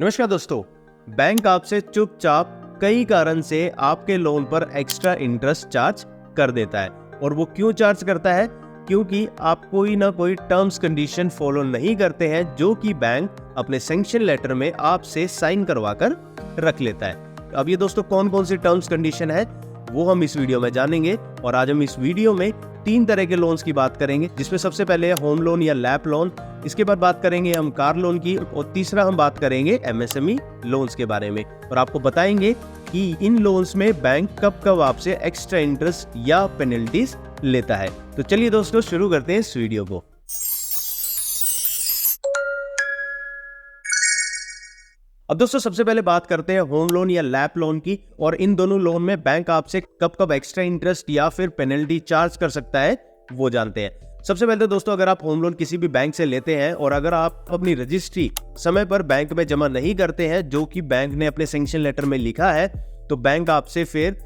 नमस्कार दोस्तों, बैंक आपसे चुपचाप कई कारण से आपके लोन पर एक्स्ट्रा इंटरेस्ट चार्ज कर देता है। और वो क्यों चार्ज करता है? क्योंकि आप कोई ना कोई टर्म्स कंडीशन फॉलो नहीं करते हैं जो कि बैंक अपने सैंक्शन लेटर में आपसे साइन करवा कर रख लेता है। अब ये दोस्तों कौन कौन सी टर्म्स कंडीशन है वो हम इस वीडियो में जानेंगे। और आज हम इस वीडियो में 3 तरह के लोन्स की बात करेंगे, जिसमें सबसे पहले है होम लोन या लैप लोन, इसके बाद बात करेंगे हम कार लोन की, और तीसरा हम बात करेंगे एमएसएमई लोन्स के बारे में। और आपको बताएंगे कि इन लोन्स में बैंक कब कब आपसे एक्स्ट्रा इंटरेस्ट या पेनल्टीज लेता है। तो चलिए दोस्तों शुरू करते हैं इस वीडियो को। अब दोस्तों सबसे पहले बात करते हैं होम लोन या लैप लोन की। और इन दोनों लोन में बैंक आपसे कब कब एक्स्ट्रा इंटरेस्ट या फिर पेनल्टी चार्ज कर सकता है वो जानते हैं। सबसे पहले तो दोस्तों अगर आप होम लोन किसी भी बैंक से लेते हैं और अगर आप अपनी रजिस्ट्री समय पर बैंक में जमा नहीं करते हैं जो कि बैंक ने अपने सैंक्शन लेटर में लिखा है, तो बैंक आपसे फिर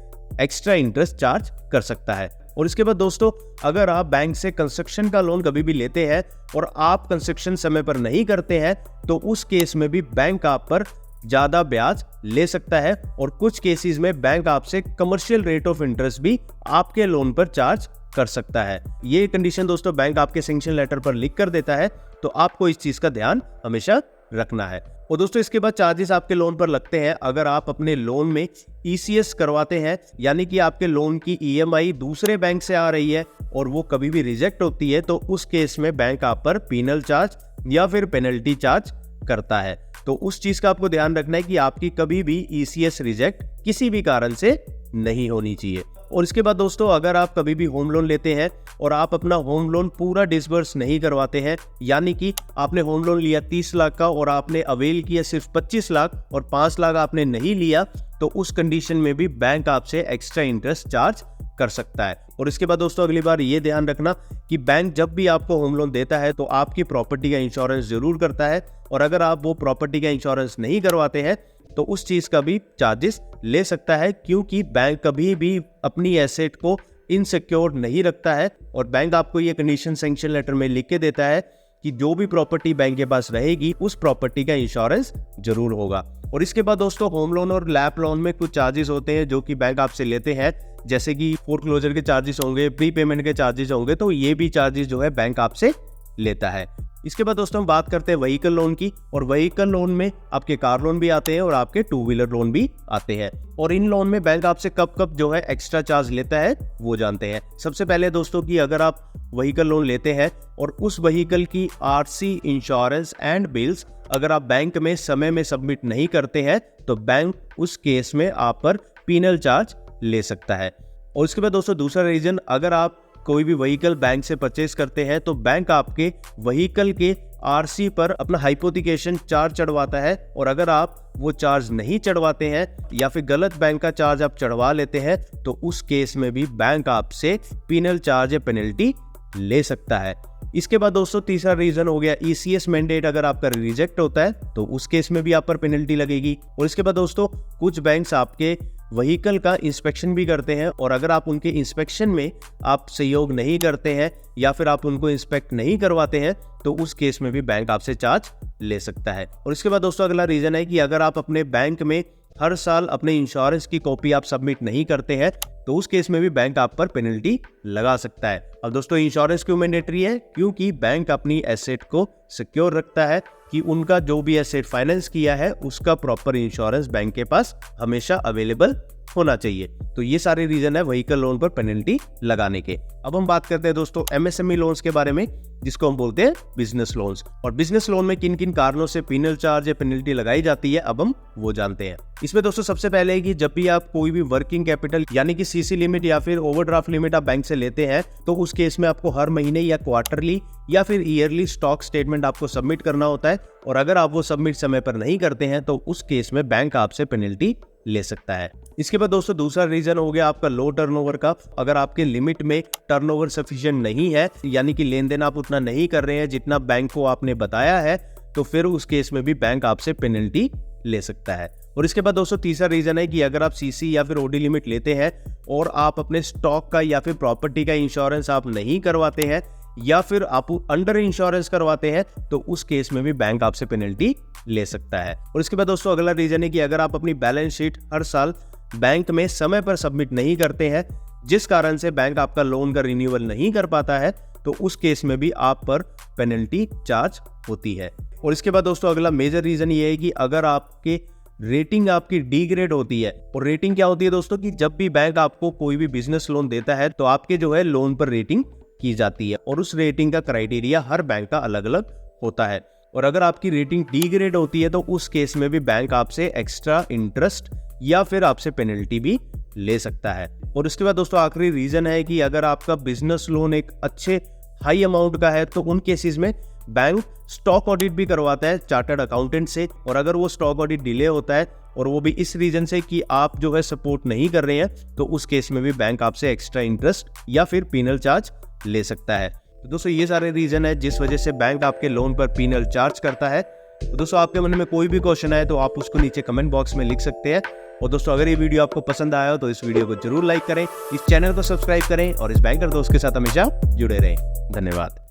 एक्स्ट्रा इंटरेस्ट चार्ज कर सकता है। और इसके बाद दोस्तों अगर आप बैंक से कंस्ट्रक्शन का लोन कभी भी लेते हैं और आप कंस्ट्रक्शन समय पर नहीं करते हैं, तो उस केस में भी बैंक आप पर ज्यादा ब्याज ले सकता है। और कुछ केसेस में बैंक आपसे कमर्शियल रेट ऑफ इंटरेस्ट भी आपके लोन पर चार्ज कर सकता है। ये कंडीशन दोस्तों बैंक आपके सैंक्शन लेटर पर लिख कर देता है, तो आपको इस चीज का ध्यान हमेशा रखना है। और दोस्तों इसके बाद चार्जेस आपके लोन पर लगते हैं अगर आप अपने लोन में ईसीएस करवाते हैं, यानी कि आपके लोन की ईएमआई दूसरे बैंक से आ रही है और वो कभी भी रिजेक्ट होती है, तो उस केस में बैंक आप पर पीनल चार्ज या फिर पेनल्टी चार्ज करता है। तो उस चीज का आपको ध्यान रखना है कि आपकी कभी भी ईसीएस रिजेक्ट किसी भी कारण से नहीं होनी चाहिए। और इसके बाद दोस्तों अगर आप कभी भी होम लोन लेते हैं और आप अपना होम लोन पूरा डिसबर्स नहीं करवाते हैं, यानी कि आपने होम लोन लिया 30 लाख का और आपने अवेल किया सिर्फ 25 लाख और 5 लाख आपने नहीं लिया, तो उस कंडीशन में भी बैंक आपसे एक्स्ट्रा इंटरेस्ट चार्ज कर सकता है। और इसके बाद दोस्तों अगली बार ये ध्यान रखना कि बैंक जब भी आपको होम लोन देता है तो आपकी प्रॉपर्टी का इंश्योरेंस जरूर करता है। और अगर आप वो प्रॉपर्टी का इंश्योरेंस नहीं करवाते हैं तो उस चीज का भी चार्जेस ले सकता है, क्योंकि बैंक कभी भी अपनी एसेट को इनसिक्योर नहीं रखता है। और बैंक आपको ये कंडीशन सैंक्शन लेटर में लिख के देता है कि जो भी प्रॉपर्टी बैंक के पास रहेगी उस प्रॉपर्टी का इंश्योरेंस जरूर होगा। और इसके बाद दोस्तों होम लोन और लैप लोन में कुछ चार्जेस होते हैं जो कि बैंक आपसे लेते हैं, जैसे कि फोरक्लोजर के चार्जेस होंगे, प्री पेमेंट के चार्जेस होंगे, तो ये भी चार्जेस जो है बैंक आपसे लेता है। इसके बाद दोस्तों हम बात करते हैं व्हीकल लोन की। और व्हीकल लोन में आपके कार लोन भी आते हैं और आपके 2 व्हीलर लोन भी आते हैं। और इन लोन में बैंक आपसे कब कब जो है एक्स्ट्रा चार्ज लेता है वो जानते हैं। सबसे पहले दोस्तों कि अगर आप व्हीकल लोन लेते हैं और उस व्हीकल की आरसी, इंश्योरेंस एंड बिल्स अगर आप बैंक में समय में सबमिट नहीं करते हैं, तो बैंक उस केस में आप पर पीनल चार्ज ले सकता है। और इसके बाद दोस्तों दूसरा रीजन, अगर आप कोई भी व्हीकल बैंक से परचेज करते हैं तो बैंक आपके व्हीकल के आरसी पर अपना हाइपोथिकेशन चार्ज चढ़वाता है। और अगर आप वो चार्ज नहीं चढ़वाते हैं या फिर गलत बैंक का चार्ज आप चढ़वा लेते हैं, तो उस केस में भी बैंक आपसे पीनल चार्ज या पेनल्टी ले सकता है। इसके बाद दोस्तों तीसरा रीजन हो गया ईसीएस मैंडेट, अगर आपका रिजेक्ट होता है तो उस केस में भी आप पर पेनल्टी लगेगी। और इसके बाद दोस्तों कुछ बैंक्स आपके व्हीकल का इंस्पेक्शन भी करते हैं, और अगर आप उनके इंस्पेक्शन में आप सहयोग नहीं करते हैं या फिर आप उनको इंस्पेक्ट नहीं करवाते हैं, तो उस केस में भी बैंक आपसे चार्ज ले सकता है। और इसके बाद दोस्तों अगला रीजन है कि अगर आप अपने बैंक में हर साल अपने इंश्योरेंस की कॉपी आप सबमिट नहीं करते हैं, तो उस केस में भी बैंक आप पर पेनल्टी लगा सकता है। अब दोस्तों इंश्योरेंस क्यों मैंडेटरी है? क्योंकि बैंक अपनी एसेट को सिक्योर रखता है कि उनका जो भी एसेट फाइनेंस किया है उसका प्रॉपर इंश्योरेंस बैंक के पास हमेशा अवेलेबल होना चाहिए। तो ये सारे रीजन है व्हीकल लोन पर पेनल्टी लगाने के। अब हम बात करते हैं दोस्तों एमएसएमई लोन्स के बारे में, जिसको हम बोलते हैं बिजनेस लोन्स। और बिजनेस लोन में किन किन कारणों से पीनल चार्ज या पेनल्टी लगाई जाती है अब हम वो जानते हैं। इसमें दोस्तों सबसे पहले है कि जब भी आप कोई भी वर्किंग कैपिटल यानी कि सीसी लिमिट या फिर ओवरड्राफ्ट लिमिट आप बैंक से लेते हैं, तो उस केस में आपको हर महीने या क्वार्टरली या फिर ईयरली स्टॉक स्टेटमेंट आपको सबमिट करना होता है। और अगर आप वो सबमिट समय पर नहीं करते हैं तो उस केस में बैंक आपसे पेनल्टी ले सकता है। इसके बाद दोस्तों दूसरा रीजन हो गया आपका लो टर्नओवर का। अगर आपके लिमिट में टर्नओवर सफिशिएंट नहीं है, यानी कि लेन देन आप उतना नहीं कर रहे हैं जितना बैंक को आपने बताया है, तो फिर उस केस में भी बैंक आपसे पेनल्टी ले सकता है। और इसके बाद दोस्तों तीसरा रीजन है कि अगर आप सीसी या फिर ओडी लिमिट लेते हैं और आप अपने स्टॉक का या फिर प्रॉपर्टी का इंश्योरेंस आप नहीं करवाते हैं, या फिर आप अंडर इंश्योरेंस करवाते हैं तो उस केस में भी बैंक आपसे पेनल्टी ले सकता है। और इसके बाद दोस्तों अगला रीजन है कि अगर आप अपनी बैलेंस शीट हर साल बैंक में समय पर सबमिट नहीं करते हैं, जिस कारण से बैंक आपका लोन का रिन्यूअल नहीं कर पाता है, तो उस केस में भी आप पर पेनल्टी चार्ज होती है। और इसके बाद दोस्तों अगला मेजर रीजन ये है कि अगर आपके रेटिंग आपकी डी ग्रेड होती है। और रेटिंग क्या होती है दोस्तों कि जब भी बैंक आपको कोई भी बिजनेस लोन देता है तो आपके जो है लोन पर रेटिंग की जाती है, और उस रेटिंग का क्राइटेरिया हर बैंक का अलग अलग होता है। और अगर आपकी रेटिंग डी ग्रेड होती है तो उस केस में भी बैंक आपसे एक्स्ट्रा इंटरेस्ट या फिर आपसे पेनल्टी भी ले सकता है। और इसके बाद दोस्तों आखिरी रीजन है कि अगर आपका बिजनेस लोन एक अच्छे हाई अमाउंट का है तो उन केसेस में बैंक स्टॉक ऑडिट भी करवाता है चार्टर्ड अकाउंटेंट से। और अगर वो स्टॉक ऑडिट डिले होता है और वो भी इस रीजन से कि आप जो है सपोर्ट नहीं कर रहे हैं, तो उस केस में भी बैंक आपसे एक्स्ट्रा इंटरेस्ट या फिर पीनल चार्ज ले सकता है। तो दोस्तों ये सारे रीजन है जिस वजह से बैंक आपके लोन पर पीनल चार्ज करता है। तो दोस्तों आपके मन में कोई भी क्वेश्चन आए तो आप उसको नीचे कमेंट बॉक्स में लिख सकते हैं। और दोस्तों अगर ये वीडियो आपको पसंद आया हो तो इस वीडियो को जरूर लाइक करें, इस चैनल को सब्सक्राइब करें और इस बैंकर दोस्त के साथ हमेशा जुड़े रहें। धन्यवाद।